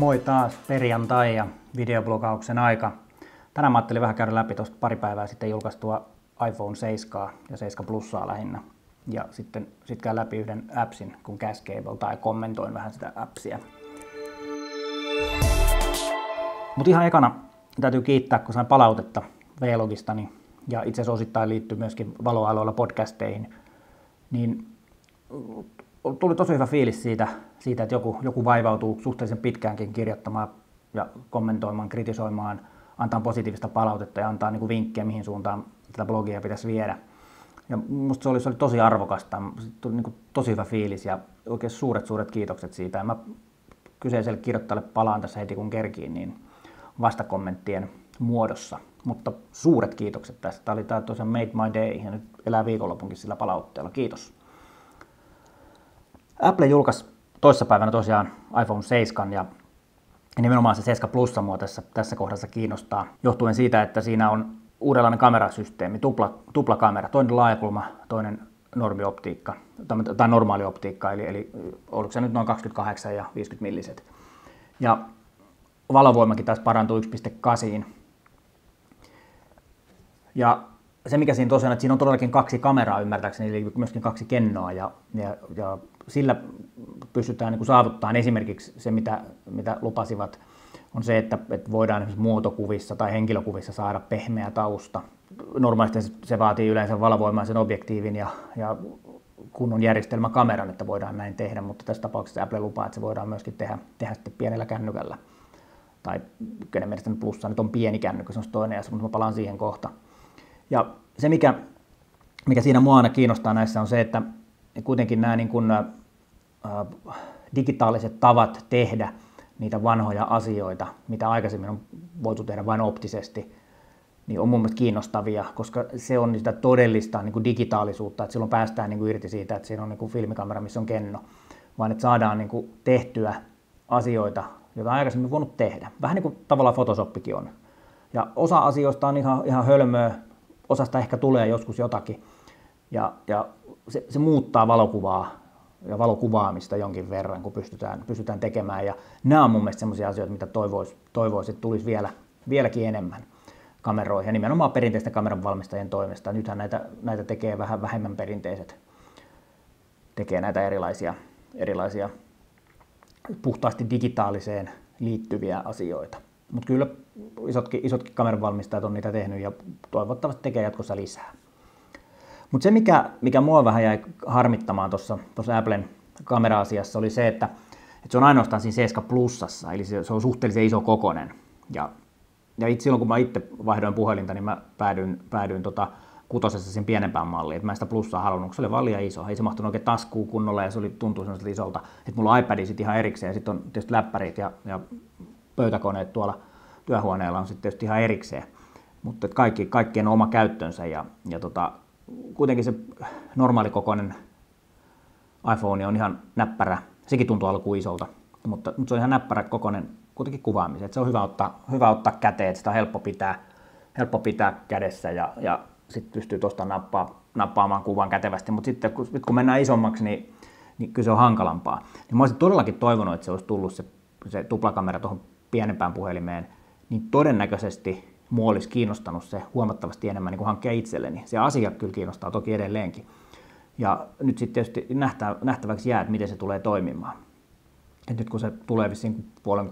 Moi taas, perjantai ja videoblogauksen aika. Tänään mä ajattelin vähän käydä läpi tuosta pari päivää sitten julkaistua iPhone 7 ja 7 Plusaa lähinnä. Ja sitten käyn läpi yhden appsin kuin Cascable tai kommentoin vähän sitä appsia. Mutta ihan ekana täytyy kiittää, kun sain palautetta Vlogistani ja itse asiassa osittain liittyy myöskin Valoaloilla podcasteihin. Niin tuli tosi hyvä fiilis siitä että joku vaivautuu suhteellisen pitkäänkin kirjoittamaan ja kommentoimaan, kritisoimaan, antaa positiivista palautetta ja antaa niin vinkkejä, mihin suuntaan tätä blogia pitäisi viedä. Ja musta se oli tosi arvokasta, tuli niin tosi hyvä fiilis ja oikein suuret kiitokset siitä. Ja mä kyseiselle kirjoittajalle palaan tässä heti kun kerkiin niin vastakommenttien muodossa. Mutta suuret kiitokset tästä. Tämä oli tosiaan Made My Day ja nyt elää viikonlopunkin sillä palautteella. Kiitos. Apple julkaisi toissapäivänä tosiaan iPhone 7 ja nimenomaan se 7 Plus mua tässä kohdassa kiinnostaa, johtuen siitä, että siinä on uudenlainen kamerasysteemi, tuplakamera, toinen laajakulma, toinen normioptiikka, tai normaali optiikka, eli oliko se nyt noin 28 ja 50 milliset. Ja valovoimakin taas parantuu 1.8. Ja se mikä siinä tosiaan, että siinä on todellakin kaksi kameraa ymmärtääkseni, eli myöskin kaksi kennoa, ja sillä pystytään niin saavuttamaan esimerkiksi se, mitä lupasivat, on se, että voidaan esimerkiksi muotokuvissa tai henkilökuvissa saada pehmeä tausta. Normaalisti se vaatii yleensä valovoimaisen objektiivin ja kunnon järjestelmäkameran, että voidaan näin tehdä, mutta tässä tapauksessa Apple lupaa, että se voidaan myöskin tehdä sitten pienellä kännykällä. Tai kenen mielestä Plussa nyt on pieni kännykkä, se on toinen asia, mutta mä palaan siihen kohta. Ja se, mikä siinä mua aina kiinnostaa näissä, on se, että kuitenkin nämä niin kuin, digitaaliset tavat tehdä niitä vanhoja asioita, mitä aikaisemmin on voitu tehdä vain optisesti, niin on mun mielestä kiinnostavia, koska se on sitä todellista niin kuin digitaalisuutta, että silloin päästään niin kuin irti siitä, että siinä on niin kuin filmikamera, missä on kenno, vaan että saadaan niin kuin tehtyä asioita, joita aikaisemmin voinut tehdä. Vähän niin kuin tavallaan Photoshoppikin on. Ja osa asioista on ihan hölmöä, osasta ehkä tulee joskus jotakin, ja se muuttaa valokuvaa ja valokuvaamista jonkin verran, kun pystytään tekemään. Ja nämä on mun mielestä sellaisia asioita, mitä toivoisi että tulisi vieläkin enemmän kameroihin, ja nimenomaan perinteisten kameran valmistajien toimesta. Nythän näitä tekee vähän vähemmän perinteiset, tekee näitä erilaisia puhtaasti digitaaliseen liittyviä asioita. Mutta kyllä isotkin kameran valmistajat on niitä tehnyt ja toivottavasti tekee jatkossa lisää. Mutta se, mikä mua vähän jäi harmittamaan tuossa Applen kamera-asiassa, oli se, että se on ainoastaan siinä 7 Plusassa, eli se on suhteellisen iso kokonen. Ja silloin kun mä itse vaihdoin puhelinta, niin mä päädyin 6 siinä pienempään malliin. Et mä en sitä Plussaa halunnut, koska se oli vaan liian iso. Ei se mahtunut oikein taskuun kunnolla ja se tuntui sellaiselta isolta. Että mulla on iPad sitten ihan erikseen ja sitten on tietysti läppärit ja pöytäkoneet tuolla työhuoneella on sitten tietysti ihan erikseen. Mutta kaikkien on oma käyttönsä ja kuitenkin se normaalikokoinen iPhone on ihan näppärä. Sekin tuntuu alkuun isolta, mutta se on ihan näppärä kokoinen kuitenkin kuvaamiseen. Et se on hyvä ottaa käteen, että sitä on helppo pitää kädessä ja sitten pystyy tuosta nappaamaan kuvan kätevästi. Mutta sitten kun mennään isommaksi, niin kyllä se on hankalampaa. Niin mä olisin todellakin toivonut, että se olisi tullut se tuplakamera tuohon pienempään puhelimeen, niin todennäköisesti mua olisi kiinnostanut se huomattavasti enemmän niin kuin hankkia itselleni. Se asia kyllä kiinnostaa toki edelleenkin. Ja nyt sitten tietysti nähtäväksi jää, että miten se tulee toimimaan. Et nyt kun se tulee vissiin puolen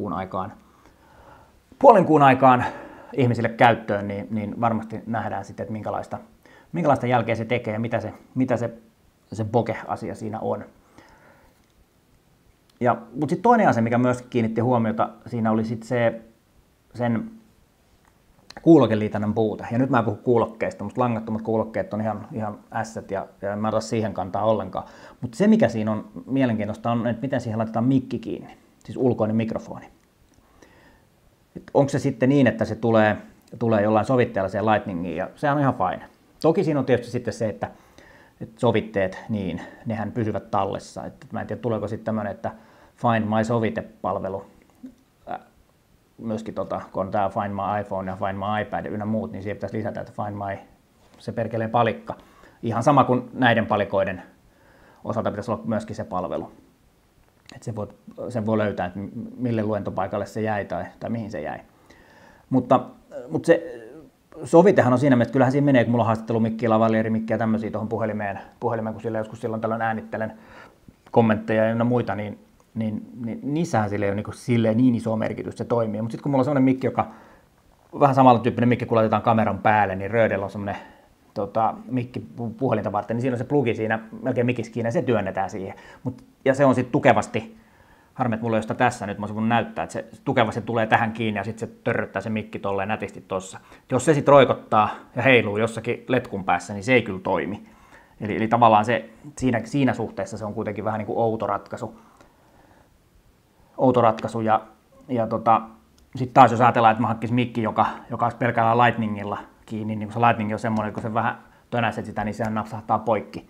kuun aikaan ihmisille käyttöön, niin varmasti nähdään sitten, että minkälaista jälkeä se tekee ja mitä se bokeh-asia siinä on. Mutta sitten toinen asia, mikä myös kiinnitti huomiota, siinä oli sitten sen kuulokeliitännän puute. Ja nyt mä en puhu kuulokkeista, mutta langattomat kuulokkeet on ihan ässät ja en mä ota siihen kantaa ollenkaan. Mutta se mikä siinä on mielenkiintoista on, että miten siihen laitetaan mikki kiinni, siis ulkoinen mikrofoni. Onko se sitten niin, että se tulee jollain sovitteella siihen Lightningiin ja sehän on ihan fine. Toki siinä on tietysti sitten se, että sovitteet, niin nehän pysyvät tallessa. Mä en tiedä, tuleeko sitten tämmöinen, että Find My Sovite-palvelu, myöskin kun on tämä Find My iPhone ja Find My iPad ynnä muut, niin siihen pitäisi lisätä, että Find My se perkeleen palikka. Ihan sama kuin näiden palikoiden osalta pitäisi olla myöskin se palvelu. että sen voi löytää, että mille luentopaikalle se jäi tai mihin se jäi. Mutta se sovitehan on siinä mielessä, että kyllähän siinä menee, kun mulla on haastattelumikkiä, lavalieri-mikkiä ja tämmöisiä tuohon puhelimeen, kun sillä joskus silloin tällöin äänittelen kommentteja ja muita, niin niissähän sillä ei ole silleen niin iso merkitys, se toimii. Mutta sitten kun mulla on semmoinen mikki, joka vähän samalla tyyppinen mikki, kun laitetaan kameran päälle, niin Rödellä on semmoinen mikki puhelinta varten, niin siinä on se plugi siinä melkein mikissä kiinni ja se työnnetään siihen. Ja se on sitten tukevasti, harmi, että mulla ei ole sitä tässä nyt, mä voin näyttää, että se tukevasti tulee tähän kiinni ja sitten se törröttää se mikki tolleen nätisti tossa. Jos se sitten roikottaa ja heiluu jossakin letkun päässä, niin se ei kyllä toimi. Eli tavallaan se, siinä suhteessa se on kuitenkin vähän niin kuin outo ratkaisu ja sitten taas jos ajatellaan, että mä hankkisin mikki, joka olisi pelkällä lightningilla kiinni, niin kun se lightning on semmoinen, että kun se vähän tönäset sitä, niin sehän napsahtaa poikki.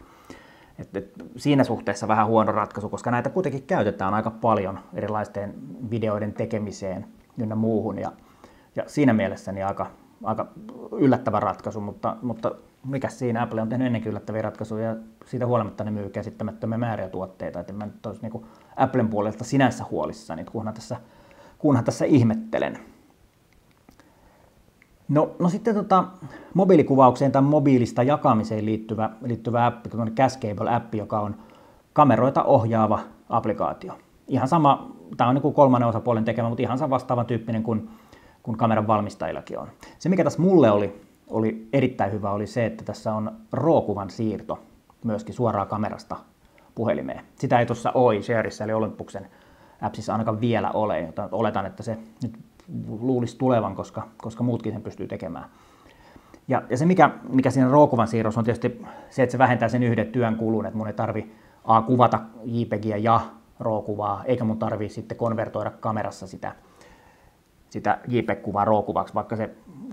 Et siinä suhteessa vähän huono ratkaisu, koska näitä kuitenkin käytetään aika paljon erilaisten videoiden tekemiseen ynnä muuhun. Ja siinä mielessä niin aika yllättävä ratkaisu, mutta mikä siinä, Apple on tehnyt ennenkin yllättäviä ratkaisuja ja siitä huolimatta ne myy käsittämättömiä määriä tuotteita. Et en mä nyt olisi niin Applen puolelta sinänsä huolissani, kunhan tässä ihmettelen. No sitten mobiilikuvaukseen tai mobiilista jakamiseen liittyvä appi, Cascable-appi, joka on kameroita ohjaava applikaatio. Ihan sama, tämä on niin kuin kolmannen osapuolen tekemä, mutta ihan sama vastaavan tyyppinen kuin kameran valmistajillakin on. Se, mikä tässä mulle oli erittäin hyvä, oli se, että tässä on RAW-kuvan siirto myöskin suoraan kamerasta puhelimeen. Sitä ei tuossa Sharessa eli Olympuksen appsissa ainakaan vielä ole, jota oletan, että se nyt luulisi tulevan, koska muutkin sen pystyy tekemään. Ja se, mikä siinä RAW-kuvan siirrossa on tietysti se, että se vähentää sen yhden työn kulun, että mun ei tarvi kuvata JPEGiä ja RAW-kuvaa, eikä mun tarvi sitten konvertoida kamerassa sitä JPEG-kuvaa RAW-kuvaksi, vaikka se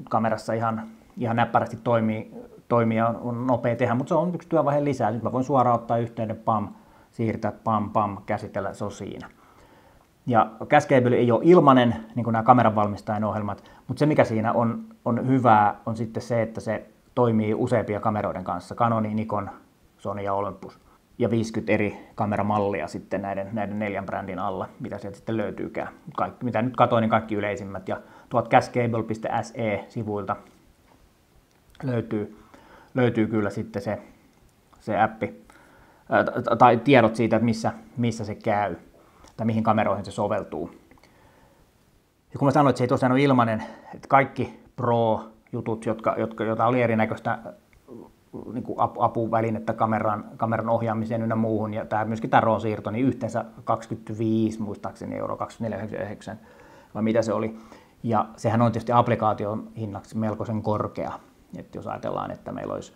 kamerassa ihan näppärästi toimii ja on nopea tehdä, mutta se on yksi työvaihe lisää. Nyt mä voin suoraan ottaa yhteyden, siirtää, käsitellä, se on siinä. Ja Cascable ei ole ilmainen, niin kuin nämä kameran valmistajan ohjelmat, mutta se mikä siinä on hyvää on sitten se, että se toimii useampia kameroiden kanssa, Canon, Nikon, Sony ja Olympus. Ja 50 eri kameramallia sitten näiden 4 brändin alla, mitä sieltä sitten löytyykään. Kaikki, mitä nyt katsoin, niin kaikki yleisimmät. Ja tuolta cascable.se-sivuilta löytyy kyllä sitten se appi, tai tiedot siitä, että missä se käy, tai mihin kameroihin se soveltuu. Ja kun mä sanoin, että se ei tosiaan ole ilmainen, että kaikki Pro-jutut, joita oli erinäköistä niin kuin apuvälinettä kameran ohjaamiseen ynnä muuhun, ja myöskin tämä RAW-siirto, niin yhteensä 25, muistaakseni euroa, 24,99, vai mitä se oli. Ja sehän on tietysti applikaation hinnaksi melkoisen korkea, että jos ajatellaan, että meillä olisi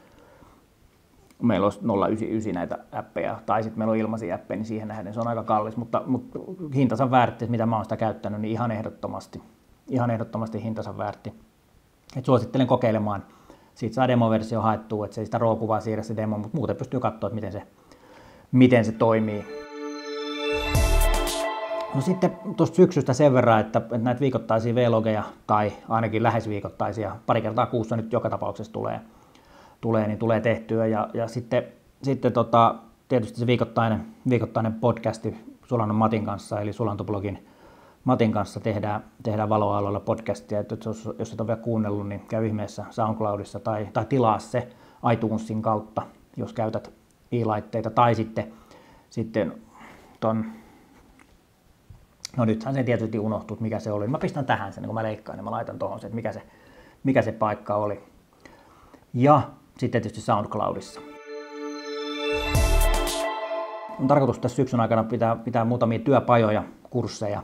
099 näitä appeja, tai sitten meillä on ilmaisia appeja, niin siihen nähden se on aika kallis, mutta hintansa väärti, mitä mä oon sitä käyttänyt, niin ihan ehdottomasti hintansa väärti. Et suosittelen kokeilemaan. Siitä saa demoversio haettua, että se ei sitä RAW-kuvaa siirrä se demo, mutta muuten pystyy katsoa, että miten se toimii. No sitten tuosta syksystä sen verran, että näitä viikoittaisia vlogeja, tai ainakin lähes viikoittaisia, pari kertaa kuussa nyt joka tapauksessa tulee tehtyä. Ja sitten tietysti se viikoittainen podcasti Sulannon Matin kanssa, eli Sulantoblogin Matin kanssa tehdään Valoaloilla podcastia, että jos et ole vielä kuunnellut, niin käy ihmeessä SoundCloudissa tai tilaa se iTunesin kautta, jos käytät i-laitteita, tai sitten ton, no nythän se tietysti unohtuu, mikä se oli. Mä pistän tähän sen, kun mä leikkaan, niin mä laitan tuohon se, että mikä se paikka oli. Ja sitten tietysti SoundCloudissa. On tarkoitus tässä syksyn aikana pitää muutamia työpajoja, kursseja,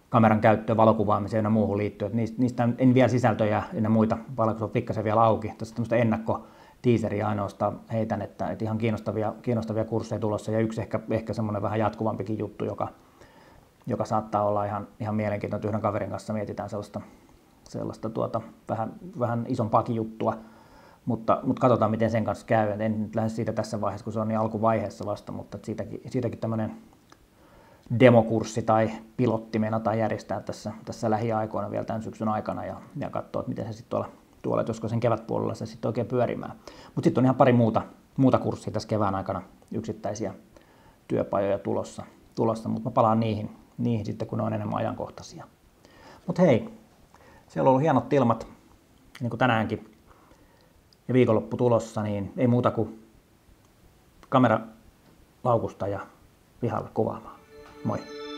kameran käyttöön, valokuvaamiseen ja muuhun liittyen. Niistä en vielä sisältöjä ja muita, paljon kun se on pikkasen vielä auki. Tässä tämmöistä ennakkotiiseriä ainoastaan heitän, että ihan kiinnostavia kursseja tulossa. Ja yksi ehkä semmoinen vähän jatkuvampikin juttu, joka saattaa olla ihan mielenkiintoinen. Yhden kaverin kanssa mietitään sellaista vähän isompaakin juttua. Mutta katsotaan, miten sen kanssa käy. En nyt lähde siitä tässä vaiheessa, kun se on niin alkuvaiheessa vasta, mutta siitäkin tämmöinen demokurssi tai pilotti meinataan järjestää tässä lähiaikoina vielä tämän syksyn aikana ja katsoa, miten se sitten tuolla josko sen kevätpuolella se sitten oikein pyörimään. Mutta sitten on ihan pari muuta kurssia tässä kevään aikana, yksittäisiä työpajoja tulossa tulossa, mutta mä palaan niihin sitten, kun ne on enemmän ajankohtaisia. Mutta hei, siellä on ollut hienot ilmat, niin kuin tänäänkin, ja viikonloppu tulossa, niin ei muuta kuin kamera laukusta ja pihalle kuvaamaan. Moi!